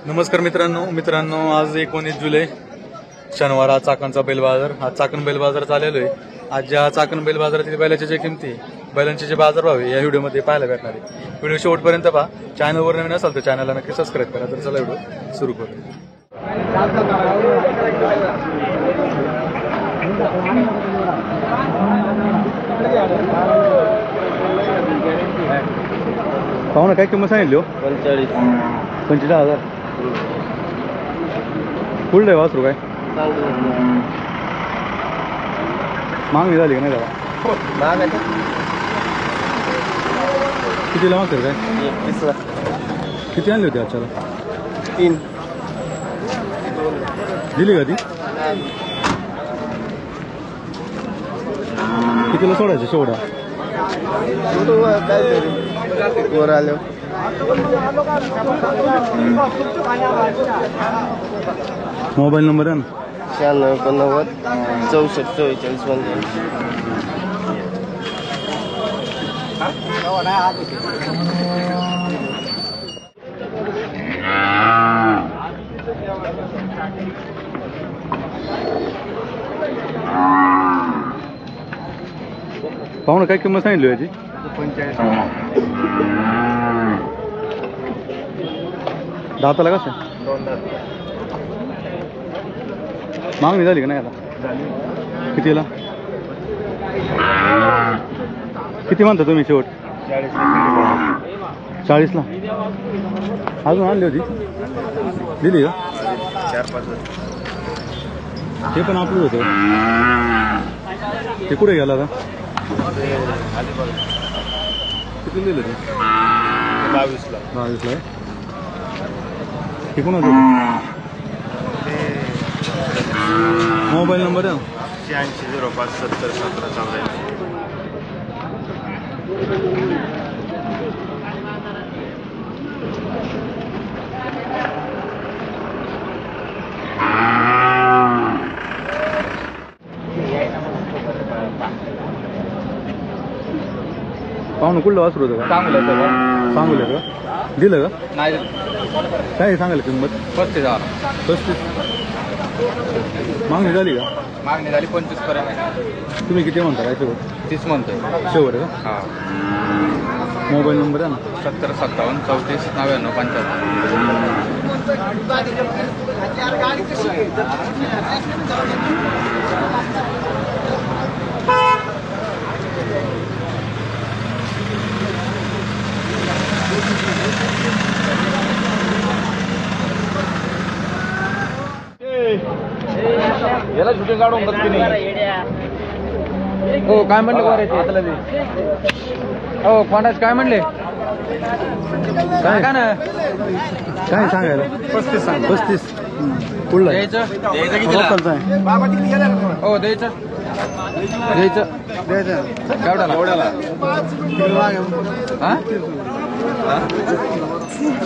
नमस्कार मित्रांनो आज 19 जुलै शनिवार, आज चाकणचा बैल बाजार. आज चाकण बैल बाजार चाललेलो आहे. आज ज्या चाकण बैल बाजारातील बैलाच्या जे किमती, बैलांचे जे बाजारभाव आहे या व्हिडिओमध्ये पाहायला भेटणार आहे. व्हिडिओ शेवटपर्यंत पहा. चॅनलवर नवीन असाल तर चॅनलला नक्की सबस्क्राईब करा. तर चला व्हिडिओ सुरू करू. पाहू ना काय किंमत सांगितली हो? 45,000. फुल आहे वासरू काय मागणी झाली का नाही त्याला? कितीला मागतात काय? 21ला. किती आणली होती आजच्याला? 3 दिली का ती? कितीला सोडायचं शेवडा? वर आलो. मोबाईल नंबर आहे ना? 96 90 64 44 पाहू ना काय किंमत सांगितली याची? 45. दाताला कसं? 2 दात. मागणी झाली का नाही आता? कितीला? किती म्हणता तुम्ही शेवट? 40ला. अजून आणली होती? दिली का? 4-5. ते पण आपलं होतं. ते कुठे गेला आता? किती दिलं ते? 22ला. 22ला आहे. ते कोणाचं? मोबाईल नंबर आहे? 86 05 70 17 84. पाहुणं कुठलं वासरू होतं का? सांगू का? दिलं का? नाही. काय सांगायला किंमत? 35,000. 35. मागणी झाली का? मागणी झाली 25 पर्यंत. तुम्ही किती म्हणता काय शेवट? 30 म्हणतोय. शेवट का? हा. मोबाईल नंबर आहे ना? 70 57 34 99 75. याला शूटिंग काढून बघ की नाही. हो काय म्हणले आतला दे. हो कोणाच काय म्हणले? काय का ना काय सांगायला? 35 सांग. 35. कुठला आहे? द्यायचं कितीला? हो द्यायचं केवढ्याला? हा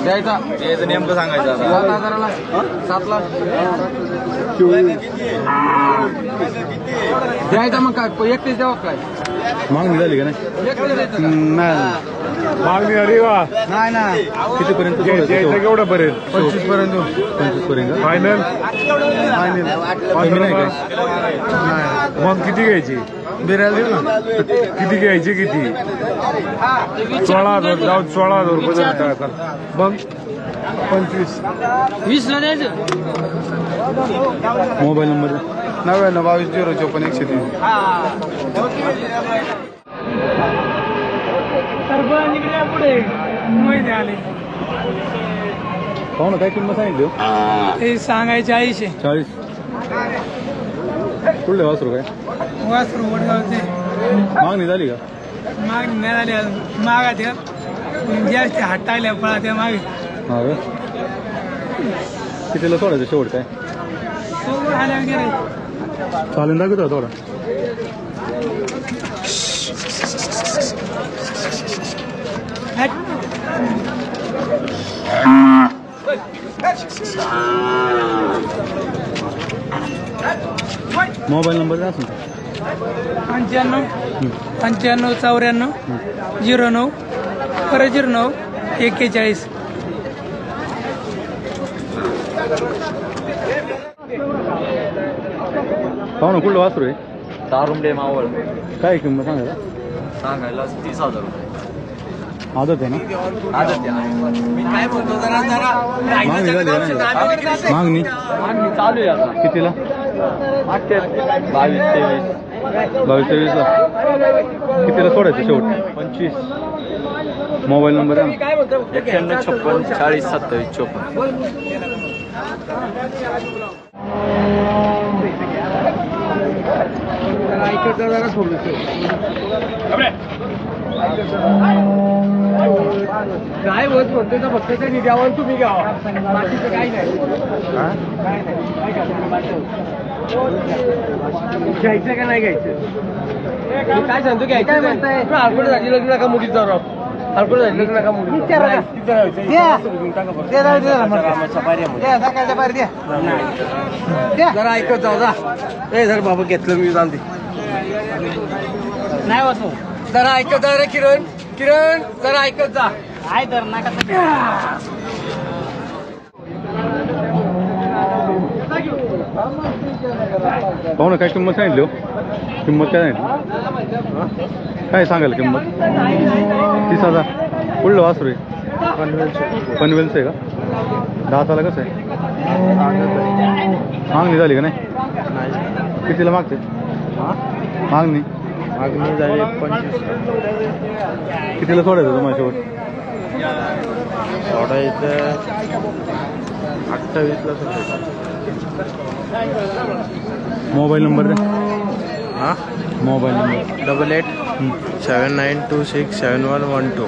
द्यायचं नेमकं सांगायचं. 7,000ला. 7ला द्यायचा. मग काय 31 द्यावं काय? मागणी झाली का नाही? 31 द्यायचं. मागणी अरे वा. नाही ना. कितीपर्यंत? केवढं पर्यंत? 25 पर्यंत. 25 पर्यंत. फायनल. कमी नाही काय? मग किती घ्यायची? किती घ्यायची? किती? 16,000. जाऊ 16,000 रुपये. मग 25. 20ला द्यायचं. Mobile number? 99 22 054 103. पाहू ना काय किंमत सांगितली हो? ते सांगायचे 80. 40. कुठले वासरू काय? वासरू वडगावचे. मागणी झाली का? मागणी नाही झाली अजून. मागात जास्त हटायला पळा त्या मागे. हा का? कितीला सोडायचं शेवट काय? सोबत आल्यावर गेले. चालेल दाखवतो थोडा. मोबाईल नंबर द्या. 95 95 94 09 09 41. पाहुणं कुठलं वासरू आहे? दारुंडे मावळ काय किंमत सांगायला? सांगायला 30,000 रुपये. आदत आहे ना? आदत आहे. मी काय म्हणतो जरा मागणी झाली आहे ना? मागणी मागणी चालू आहे आता. कितीला? 22-23. 22-23 ला. कितीला सोडायचं शेवट? 25. मोबाईल नंबर आहे ना? 91-56-54. काय होत म्हणते तर फक्त ते निघावं तुम्ही घ्यावं बाकीचं काही नाही. घ्यायचं का नाही घ्यायचं मी काय सांगतो घ्यायचं काय म्हणताय. हलकड झाली लग्न नका मुलीत जाऊ हलकड झाली लग्न नका मुली जरा ऐकत जाऊ जा. ए जर बाबा घेतलं मी जाऊन दे नाही वाचू. जरा ऐकत जा रे किरण किरण जरा ऐकत जा. काय तर नका पाहुणं काय किंमत सांगितली हो? किंमत काय सांगितली? काय सांगाल किंमत? 30,000. कुठलं वासरू आहे? पनवेलचं आहे का? दाताला कसं आहे? मागणी झाली का नाही? कितीला मागते? मागणी झाली 25. कितीला सोडायचं तुम्हाला शेवट? सोडायचं 28ला सोडायचं. मोबाईल नंबर द्या. हां मोबाईल नंबर 8879267112.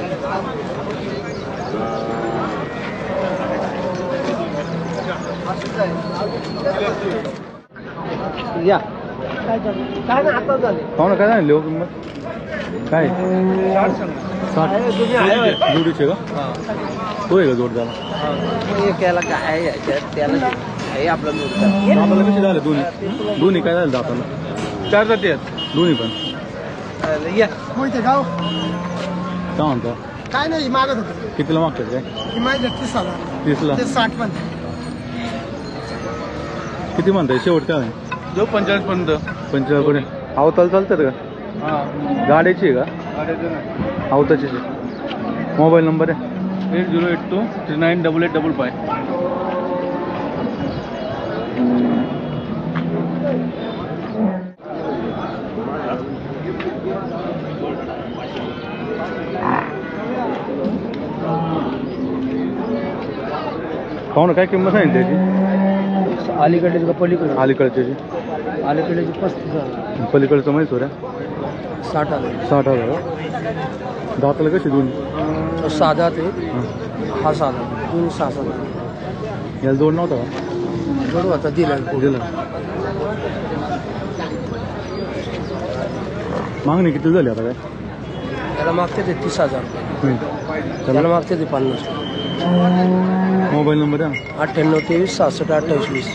या काय ना आता झाले. पाहुणं काय सांगितली हो किंमत? काय 60 जोडीचे का? तो आहे का जोड झाला? त्याला काय त्याला आहे आपलं दाताला कशी झाले दोन्ही? दोन्ही काय झालं दाताला? 4 जाती आहेत दोन्ही पण या गाव काय म्हणता? काय नाही मागत होतं कितीला मागतात काय? 30,000 30ला. ते 60 पण किती म्हणताय शेवट काय? जो 45 पर्यंत 45 पर्यंत. अवताल चालतात का? गाड्याची आहे का? अवताची. मोबाईल नंबर आहे? 8082398855. पाहुणं काय किंमत सांगितली त्याची? अलीकडे का पलीकडे? अलीकडची. अलीकडे 35,000. पलीकडचं म्हैसूर आहे 60,000. 60,000. दाताला कशी दोन्ही? साधा ते हा साधा दोन्ही 6,000. याला जोड नव्हता का? जोडू आता दिला दिला. मागणी किती झाली आता काय? त्याला मागते ते 30,000. त्याला मागते ते 50. मोबाईल नंबर आहे? 9823662820.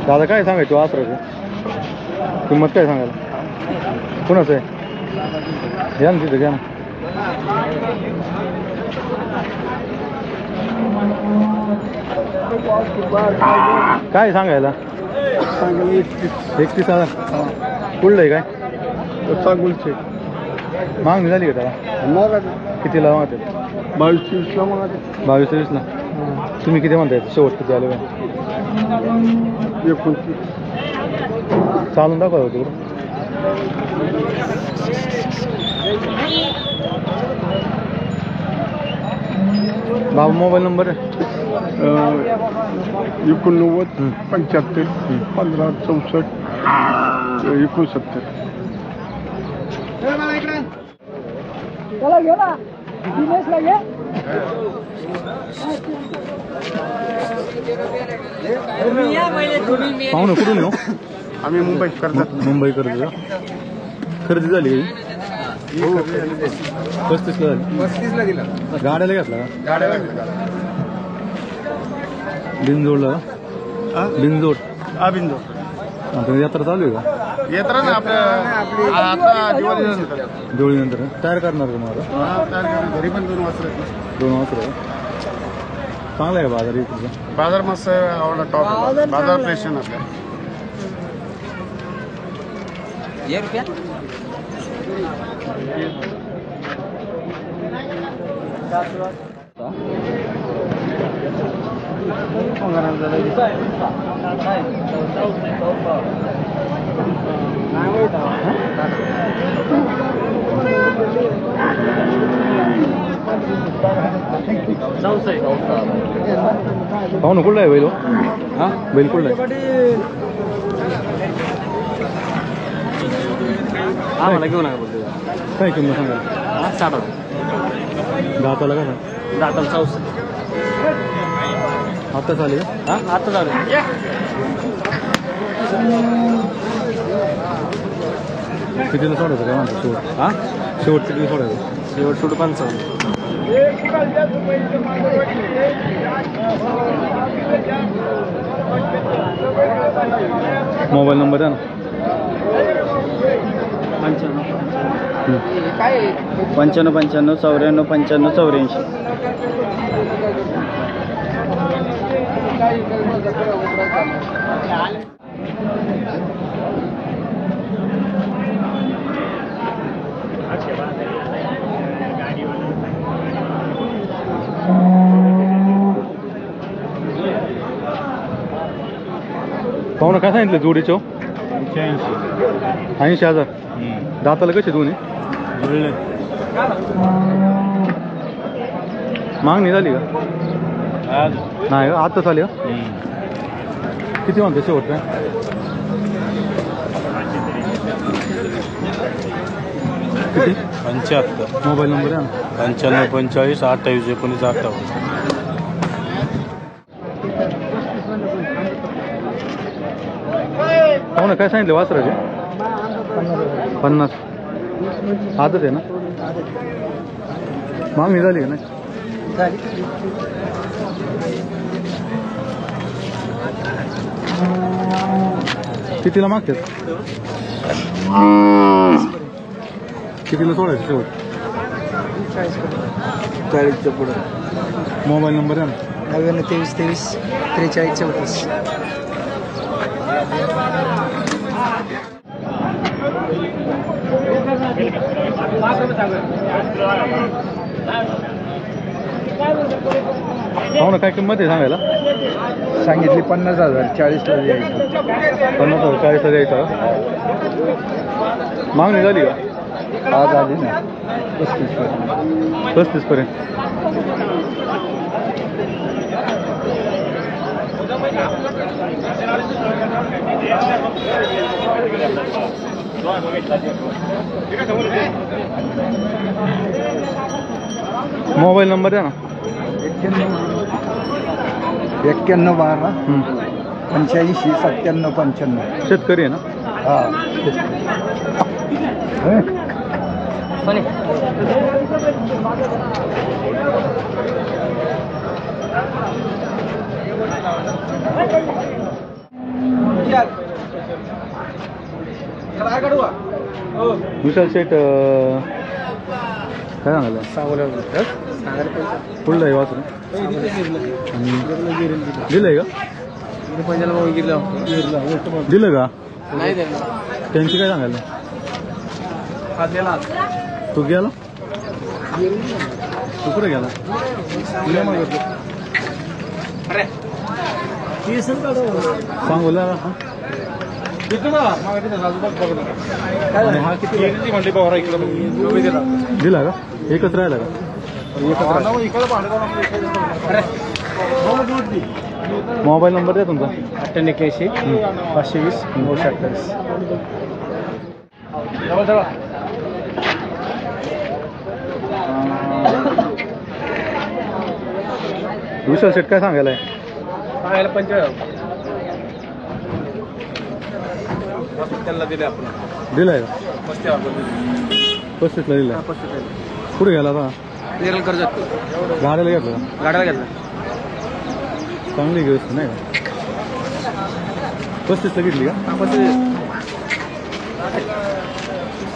दादा काय सांगायचं वासराचं? किंमत काय सांगायला? कुणाचं आहे? घ्या ना तिथं घ्या ना. काय सांगायला? 31,000. कुठलं आहे काय? सांगूलचे मागणी झाली का त्याला? कितीला मागतात? 22-23ला मग 22-23ला. तुम्ही किती म्हणताय शेवट किती आले? 29. चालून दाखवा होतं. बाबा मोबाईल नंबर आहे? 89 75 15 64 69. त्याला घे ना दिनेशला घे. पाहुणं कुठून येऊ? आम्ही मुंबई करतात. मुंबई खरेदी झाली 35 ला झाली. 35 ला दिला. गाड्याला घेतला का? गाड्याला बिनजोडला का? बिनजोड बिंदू आता यात्रा चालू आहे का? येत्रा ना आपल्या आता दिवाळी नंतर दिवाळीनंतर तयार करणार का मला? घरी पण 2 वाजता 2 वाजता चांगला आहे बाजार इकडचा. बाजार मस्त आवडला टॉप बाजार फ्रेश आहे आपल्या. पाहू ना कुठला आहे बैल? हा बैल कुठला आहे? आम्हाला घेऊ नका बोलतो. काय किंमत सांगा? 60 दाताला का? दाताला 64. आता चालेल का? हा आता चालू. कितीला सोडायचं काय म्हणतो शेवट? हा शेवट किती सोडायचं? शेवट 55. मोबाईल नंबर द्या ना. 95 95 94 95 84. पाहुणं काय सांगितलं जोडीचं? 80,000. दाताला कसे दोन्ही? मागणी झाली का? नाही का? आता चालेल का? किती म्हणतो शेवट काय? किती? 75 मोबाईल नंबर आहे ना. 95 45 28 19 58. पाहुणं काय सांगितलं वासराचे? 50. आदत आहे ना? मागणी झाली का नाही? कितीला मागतात? कितीला सोडायचं शेवट? 40च्या पुढे. मोबाईल नंबर आहे ना. 99 23 23 43 34. हो ना, काय किंमत आहे सांगायला? सांगितली 50,000 40ला द्यायचं. 50,000 40,000 द्यायचा. मागणी झाली का? आज आली ना 35 पर्यंत. मोबाईल नंबर द्या ना. 91 12 85 97 95. शेतकरी आहे ना? हा विशाल शेठ काय सांगायला? फुल आहे वाचून दिलंय का? दिलं का? त्यांची काय सांगायला? तू गेला? तू कुठे गेला? सांगोला दिला का? एकच राहिला का? मोबाईल नंबर द्या तुमचा. 98 520 928. विशाल शेट काय सांगायला? सांगायला 45,000 त्यांना दिले आपण. दिलाय का? 35,000 35ला दिला कुठे गेला आता नेरल कर्जत गाड्याला घेतलं का? गाड्याला घेतला चांगली व्यवस्था नाही का 35ला घेतली का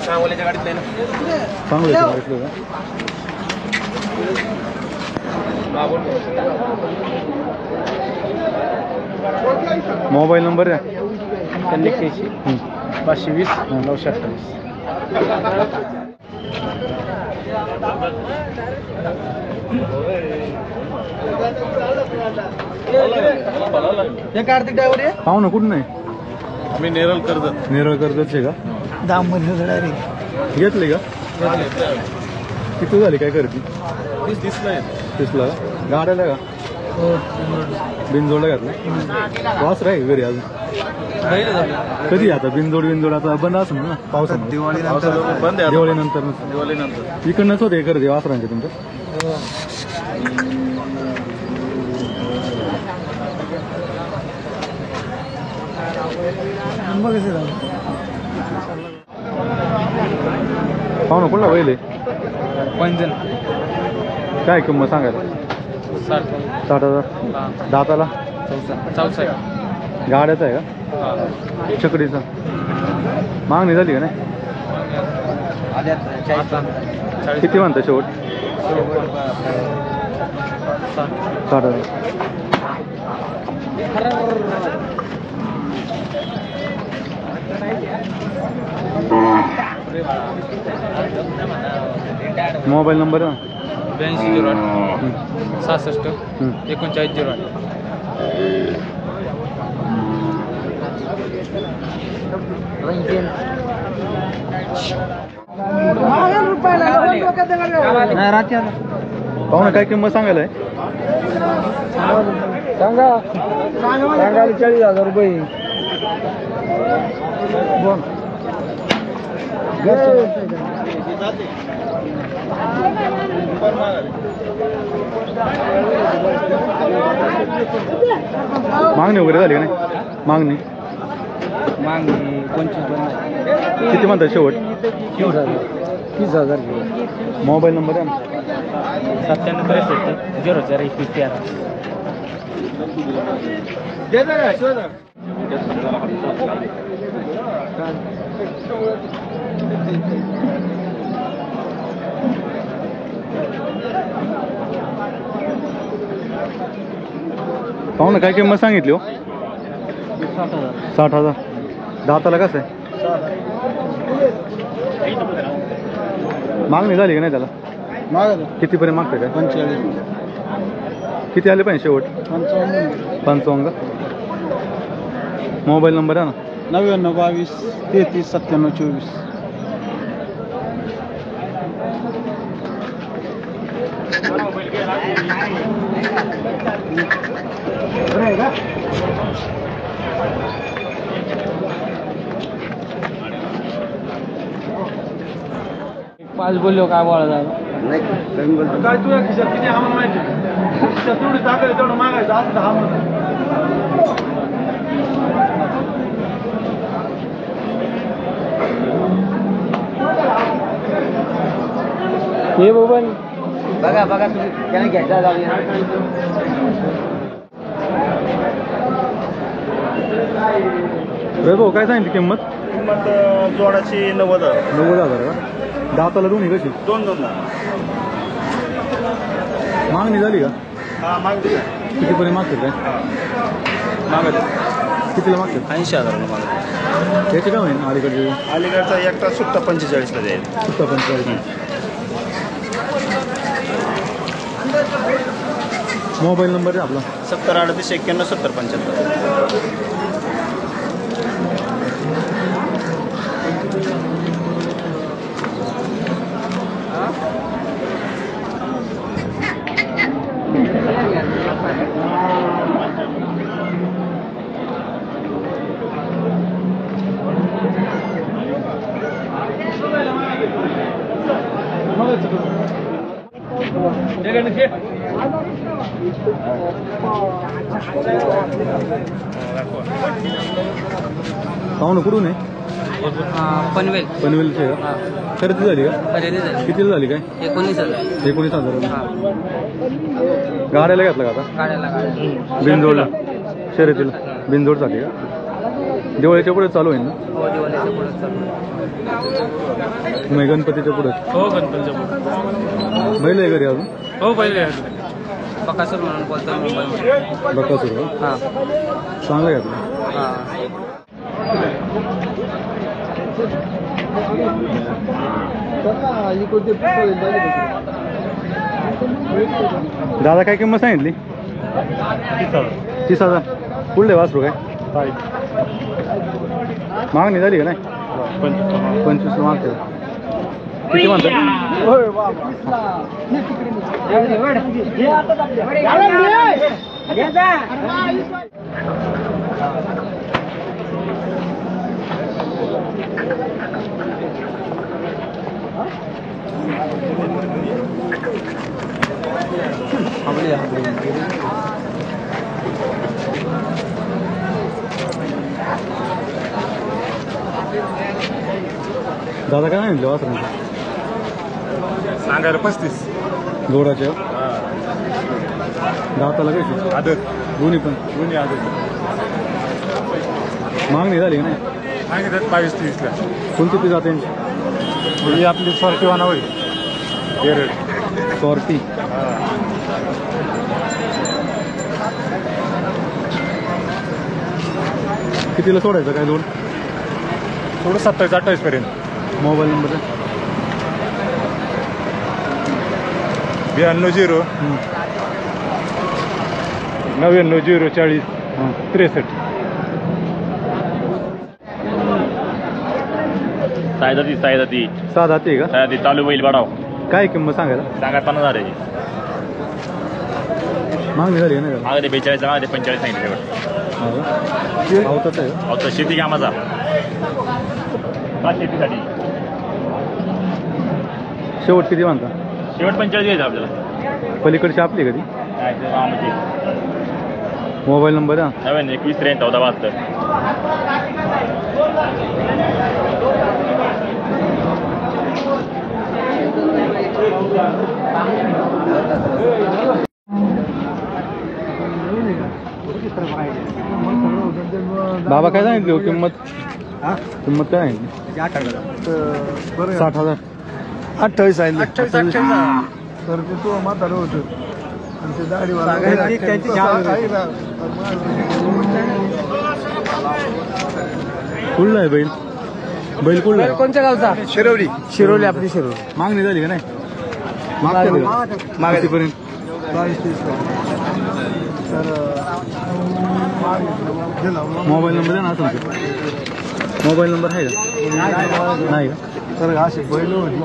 सांगोल्याच्या गाडीत नाही ना चांगलं घेतलं का मोबाईल नंबर द्या 520 928 कार्तिक ड्रायव्हर आहे पाहू ना कुठं नाही मी नेरळ कर्जत नेरळ कर्जतचे का घेतले का किती झाली काय करते 30ला का गाड्याला का बिनजोडला घातला वास राहील घरी अजून कधी आता बिनजोड आता बंद असेल ना पावसात दिवाळी बंद आहे दिवाळीनंतर इकडनंच होते खरेदी वासरांचे तुमच्या पाहू ना कुठला पहिले पंजन काय किंमत सांगायला 60,000 दाताला चौसा गाड्याचा आहे का चकडीचा मागणी झाली का नाही किती म्हणता शेवट 60,000 मोबाईल नंबर आहे ना 8208 66 3908 पाहू ना काय किंमत सांगायला आहे सांगा 40,000 रुपये मागणी वगैरे झाली का नाही मागणी 25 किती म्हणतात शेवट 30,000 मोबाईल नंबर आहे ना 97 पाहू ना काय किंमत सांगितली हो 60,000 दाताला कसं आहे मागणी झाली का नाही त्याला कितीपर्यंत मागते काय 45 किती आले पाहिजे शेवट 55 मोबाईल नंबर आहे ना 99 22 33 97 24 5 बोललो काय बोला काय तुझ्या खिशात किती आम्हाला माहिती खिशात तेवढी ताकद तेवढं मागायचं असं 10 म्हणून हे बाबा बघा तुम्ही त्याने घ्यायचा भाऊ काय सांगितली किंमत जोडाची 90,000 90,000 का दाताला दोन्ही कशी दोन मागणी झाली का हा मागते कितीपर्यंत मागतात काय कितीला मागतात 80,000 त्याचे काय होईल अलीकडचे अलीकडचा एकटा सुट्टा 45ला जाईल सुद्धा 45 मोबाईल नंबर आहे आपला 70 38 91 70 75 पाहुणं कुठून आहे पनवेल पनवेलचे आहे का खरेदी झाली का खरेदी झाली कितीला झाली काय 19,000 19,000 गाड्याला घेतला का आता गाड्याला बिनजोडला शर्यतीला बिनजोड झाली का दिवाळीच्या पुढे चालू होईल ना हो दिवाळीच्या पुढे चालू मग गणपतीच्या पुढे हो गणपतीच्या पुढे बैल आहे घरी अजून हो पहिले बकासूर म्हणून बोलतो मुंबईमध्ये बकासूर हां चांगलं घेतलं हां दादा काय किंमत सांगितली 30,000 कुठले वासरू काय मागणी झाली का नाही 25 मागते किती म्हणतात दादा काय सांगितलं वासरांचं सांगायला 35 जोडाच्या दाताला कशी आदत दोन्ही पण दोन्ही आदत मागणी झाली का नाही सांगितलं 22-23 ला कोणती ती जाते ही आपली स्वारटीवाना होईल केरळ सॉर्टी कितीला सोडायचं काय दोन थोडं 27-28 पर्यंत मोबाईल नंबर 92-0 99-0-40 63 सायदाती साधा ते का सायदाती चालू बैल वाढाव काय किंमत सांगायला सांगा 50,000 आहे मागणी झाली का नाही मागे 42 मागे 45 सांगितले आवतात आहे का आता शेती कामाचा शेतीसाठी शेवट किती म्हणता शेवट 45 घ्यायचं आपल्याला पलीकडची आपली कधी आमची मोबाईल नंबर आहे 91-23-14-72 बाबा काय सांगितली हो किंमत किंमत काय सांगितली 60,000 28 आहे 28 तर ते तो म्हातारं होतं आणि ते दाढीवाला कुठला आहे बैल बैल कुठला आहे कोणत्या गावचा शिरवली शिरोली आपली शिरोली मागणी झाली का नाही मागतेपर्यंत 22-23 तर मोबाईल नंबर आहे ना तुमचा मोबाईल नंबर आहे का नाही का तर अशी बैल होती